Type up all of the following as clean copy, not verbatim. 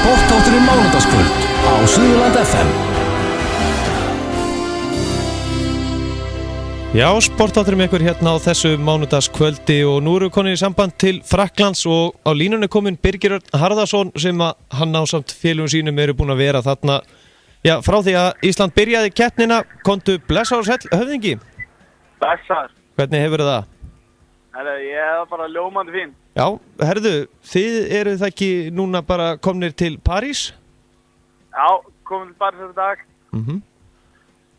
Sportátturinn mánudagskvöld á Suðurland FM. Já, sportátturinn ykkur hérna á þessu mánudagskvöldi og nú eru konið í samband til Frakklands og á línunni komin Birgir Örn Harðarson sem að hann ásamt félugum sínum eru búin að vera þarna. Já, frá því að Ísland byrjaði keppnina, komdu blessaður sæll höfðingi. Blessaður. Hvernig hefur það? Ég hef bara ljómandi fín. Já, herðu, þið eru það ekki núna bara komnir til París? Já, komum til París þetta dag.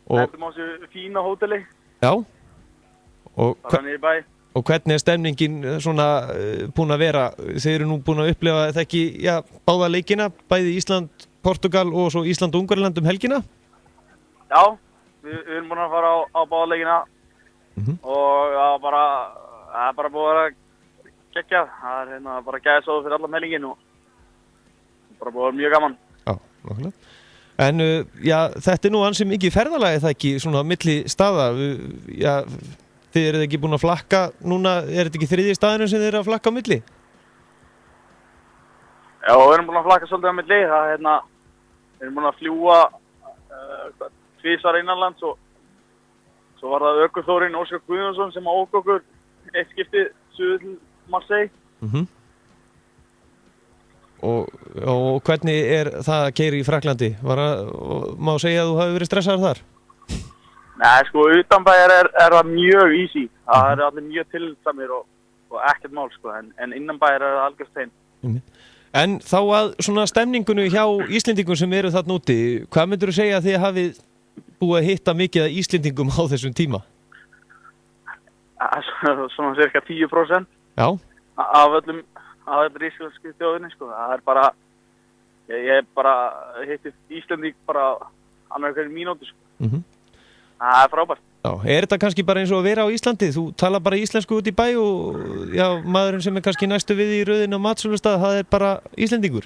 Þetta má sér fína hóteli. Já. Og bara niður í bæ. Og hvernig er stemningin svona búin að vera? Þið eru nú búin að upplifa það ekki, já, báða leikina, bæði Ísland, Portugal og svo Ísland og Ungverjaland helgina? Já, við erum búin að fara á báða leikina og það er bara búið að vera geggjað. Það er bara gæðsóð fyrir allan helgin og bara búið að vera mjög gaman. Já, nákvæmlega. En já, þetta er nú ansi mikið ferðalagi það ekki, svona milli staða. Já, þið eruð ekki búin að flakka núna, er þetta ekki þriðji staðurinn sem þið eru að flakka á milli? Já, við erum búin að flakka svolítið á milli. Það við erum búin að fljúa tvisvar innanlands og svo var það ökuþórinn Óskar Guðjónsson sem ók okkur eitt skiptið suður til Marseille. Og hvernig er það að keyra í Frakklandi? Má segja að þú hafi verið stressaður þar? Nei, sko, utanbæjar er það mjög easy. Það eru allir mjög tillitsamir og ekkert mál, sko, en innanbæjar er það algjörst þeim. En þá að svona stemningunni hjá Íslendingum sem eru þarna úti, hvað myndur þú segja að þið hafið búið að hitta mikið af Íslendingum á þessum tíma? Svona cirka 10%. Já. Af öllum íslensku þjóðinni, sko. Það er bara, ég bara hitti Íslending bara annar hverju mínúti, sko. Það er frábært. Já, er þetta kannski bara eins og að vera á Íslandi? Þú tala bara íslensku út í bæ og já, maðurinn sem er kannski næstu við í röðinu á matsölustað, það er bara Íslendingur?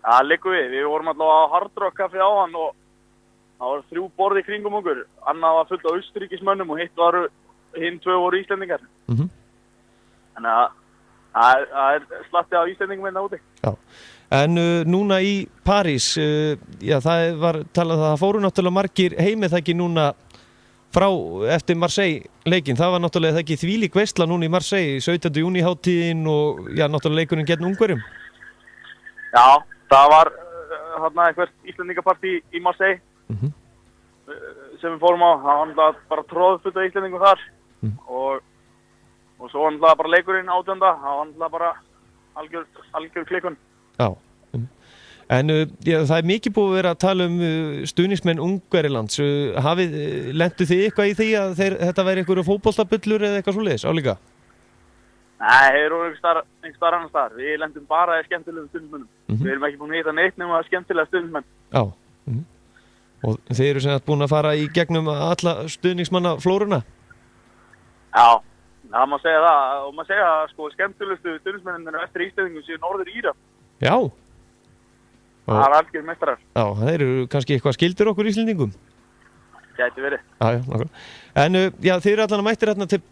Það liggur við. Við vorum alltaf á Hard Rock Café áðan og það var 3 borð í kringum okkur. Annað var fullt af austurríkismönnum og hinn 2 voru Íslendingar. Þannig að það er slatti af Íslendingum hérna úti. Já. En núna í París, já, það var talað að það fóru náttúrulega margir heimið það ekki núna frá eftir Marseille leikinn. Það var náttúrulega það ekki þvílík veisla núna í Marseille, 17. júní hátíðin og já, náttúrulega leikurinn gegn Ungverjum. Já, það var hérna eitthvað Íslendingapartí í Marseille sem við fórum á. Það var bara tróðfullt af Íslendingum þar og svo var bara leikurinn 18. Það var bara algjör klikkun. Já. En já, það er mikið búið að vera að tala stuðningsmenn Ungverjalands. Lentu þið eitthvað í því að þetta væri einhverju fótboltabullur eða eitthvað svoleiðis álíka? Nei, þeir eru einhver starf annar staðar. Við lentum bara í skemmtilegum stuðningsmennum. Við erum ekki búin að hitta neitt nema skemmtilega stuðningsmenn. Já. Og þeir eru sem búin að fara í gegnum alla stuðningsmanna flóruna? Já, það má segja það. Og maður segja að sko, skemmtilegustu stuðningsmennir eftir Íslendingum séu Norður Íra. Já. Það er algjör meistarar. Já, þeir eru kannski eitthvað skildir okkur Íslendingum? Gæti verið. Já, nákvæmlega. En já, þeir eru allan að mættir hérna til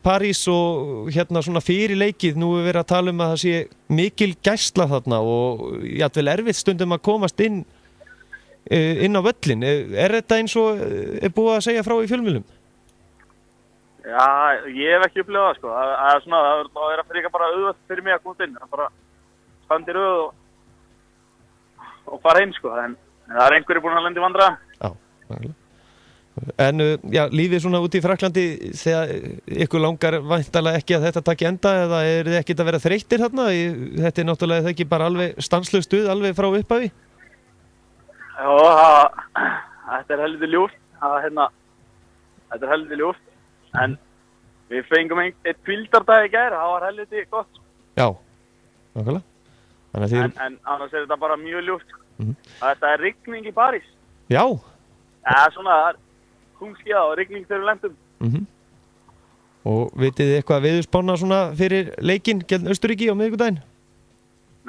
París og hérna svona fyrir leikið. Nú er verið að tala um að það sé mikil gæsla þarna og jafnvel erfitt stundum að komast inn á völlin. Er þetta eins og er búið að segja frá í fjölmiðlum? Já, ég hef ekki upplifað það, sko. Það er svona, það er að fyrir bara auðvöld fyrir mig að komast inn. Það er bara standi röð og fara inn, sko. En það er einhverju búin að lenda í vandræðum. Já, nákvæmlega. En já, lífið svona út í Frakklandi, þegar ykkur langar væntanlega ekki að þetta taki enda eða er þið ekkert að vera þreyttir þarna? Þetta er náttúrulega ekki bara alveg stanslaust stuð alveg frá upphafi? Já, þetta er heldur ljúft. Þetta er heldur ljúft. En við fengum eitt hvíldardag í gær, það var heldur gott. Já, nákvæmlega. En annars er þetta bara mjög ljúft. Þetta er rigning í París. Já. Það er svona, það er húmskíða og rigning þegar við lendum. Og vitið þið eitthvað veðurspána svona fyrir leikinn gegn Austurríki á miðvikudaginn?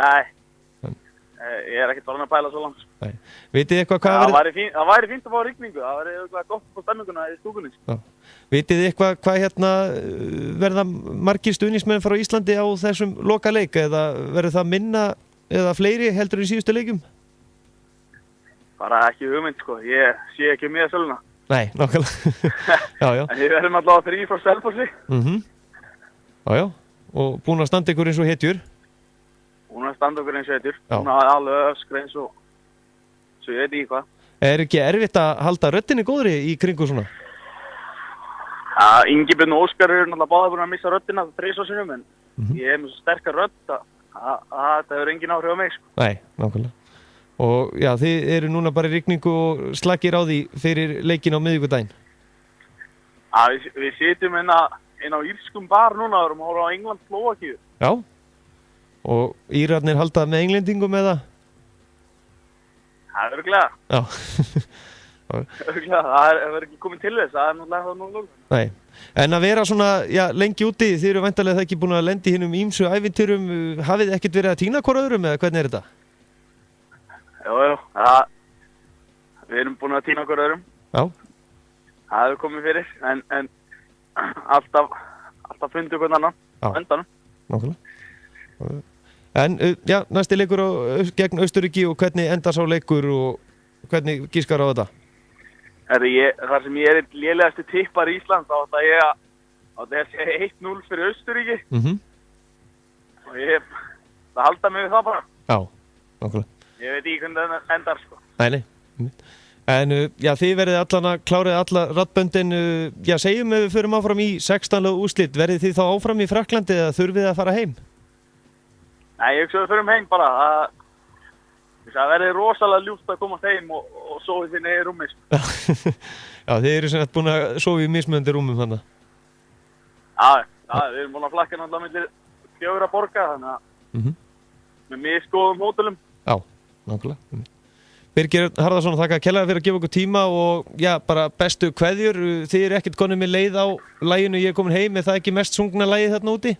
Nei, ég er ekkert farin að pæla svo langt. Nei. Vitið þið eitthvað hvað það væri fínt að fá rigningu, það væri eitthvað gott på stemminguna í stúkunni. Já. Vitið þið eitthvað hvað hérna verða margir stuðningsmenn frá Íslandi á þessum loka leik eða verður það minna eða fleiri heldur í síðustu leikjum? Bara ekki hugmynd, sko. Ég sé ekki með söluna. Nei, nákvæmlega. Já. En við verðum allavega 3 frá Selfossi. Já. Og búin að standa ykkur eins og hetjur? Búin að standa okkur eins og hetjur. Já. Búin að alveg öskra eins og svo ég veit ekki hvað. Er ekki erfitt að halda röddinni góðri í kringu svona? Ingi Björn og Óskar eru náttúrulega báðir búin að missa röddina 3 sinnum, en ég hef með svo sterkar rödd að þetta hefur engin áhrif á mig, sko. Nei, nákvæmlega. Og já, þið eru núna bara í rigningu og slakir á því fyrir leikin á miðvikudaginn. Við sitjum inn á írskum bar núna og erum að horfa á England-Slóvakíu. Já. Og Írarnir haldað með englendingum eða? Það er örglega. Já. Örglega, það er ekki komið til þess, það er náttúrulega það núna. Nei, en að vera svona, lengi úti, þið eru væntanlega það ekki búin að lendi hinnum ímsu ævintýrum, hafið ekkert verið að týna hvora öðrum eða hvernig er þetta? Jú, við erum búin að týna hvora öðrum. Já. Það hefur komið fyrir, en alltaf fundið hvern annan á endanum. Nákvæmlega. En næsti leikur gegn Austurríki og hvernig endar sá leikur og hvernig gískar á þetta? Þar sem ég er einn lélegasti tippar í Ísland, þá átti ég að segja 1-0 fyrir Austurríki. Og ég halda mig við það bara. Já, nákvæmlega. Ég veit ekki hvernig það endar, sko. Nei. En þið verðið allan að klárið alla raddböndin, segjum við förum áfram í 16. úrslit, verðið þið þá áfram í Frakklandi eða þurfið að fara heim? Nei, ég hugsa við förum heim bara. Það verði rosalega ljúft að koma heim og sofið þinni í rúmi. Já, þið eru sem búin að sofa í mismunandi rúmum þannig. Já, við erum búin að flakka náttúrulega millir 4 borga, þannig að með misgóðum hótelum. Já, nákvæmlega. Birgir Harðarsson, þakka kærlega fyrir að gefa okkur tíma og bara bestu kveðjur. Þið eru ekkert konið með leið á laginu Ég er komin heim, er það ekki mest sungna lagið þarna úti?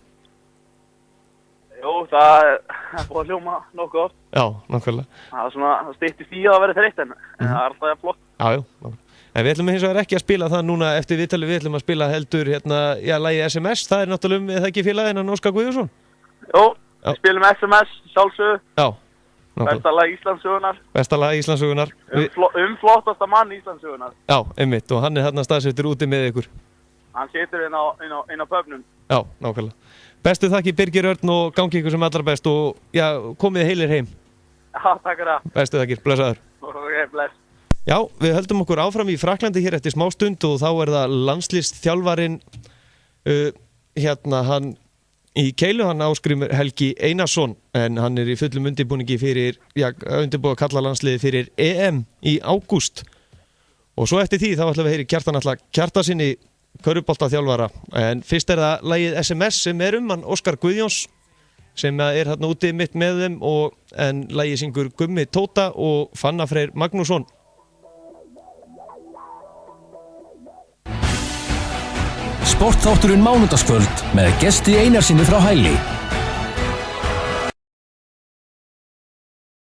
Jú, það er búin að hljóma nokkuð oft. Já, nákvæmlega. Það styttist í að vera þreytt, en það er alltaf flott. Já, en við ætlum hins vegar ekki að spila það núna eftir viðtalið, við ætlum að spila heldur lagið SMS, það er náttúrulega eða ekki félaginn að Óskar Guðjónsson? Jú, við spilum SMS, sjálfsögðu. Já. Besta lag Íslandssögunar. Besta lag Íslandssögunar. Flottasta mann Íslandssögunar. Já, einmitt, og hann er þarna staðsettur úti með ykkur. Hann situr inn á pöfnum. Já, nákvæmlega. Bestu þakki Birgir Örn og gangi ykkur sem allra best og komið heilir heim. Já, takk fyrir það. Bestu þakkir, blessaður. Ok, bless. Já, við höldum okkur áfram í Frakklandi hér eftir smástund og þá er það landsliðsþjálfarinn hann í keilu, hann Ásgrímur Helgi Einarsson, en hann er í fullum undirbúningi fyrir, undirbúið að kalla landsliði fyrir EM í ágúst. Og svo eftir því þá ætlum við að heyri Kjartan Atla Kjartasinni, körfuboltaþjálfara, en fyrst er það lagið SMS sem er hann Óskar Guðjóns sem er hérna úti mitt með þeim en lagið syngur Gummi Tóta og Fanna Freyr Magnússon. Sportþátturinn Mánudagskvöld með gesti Einarsinni frá Hæli.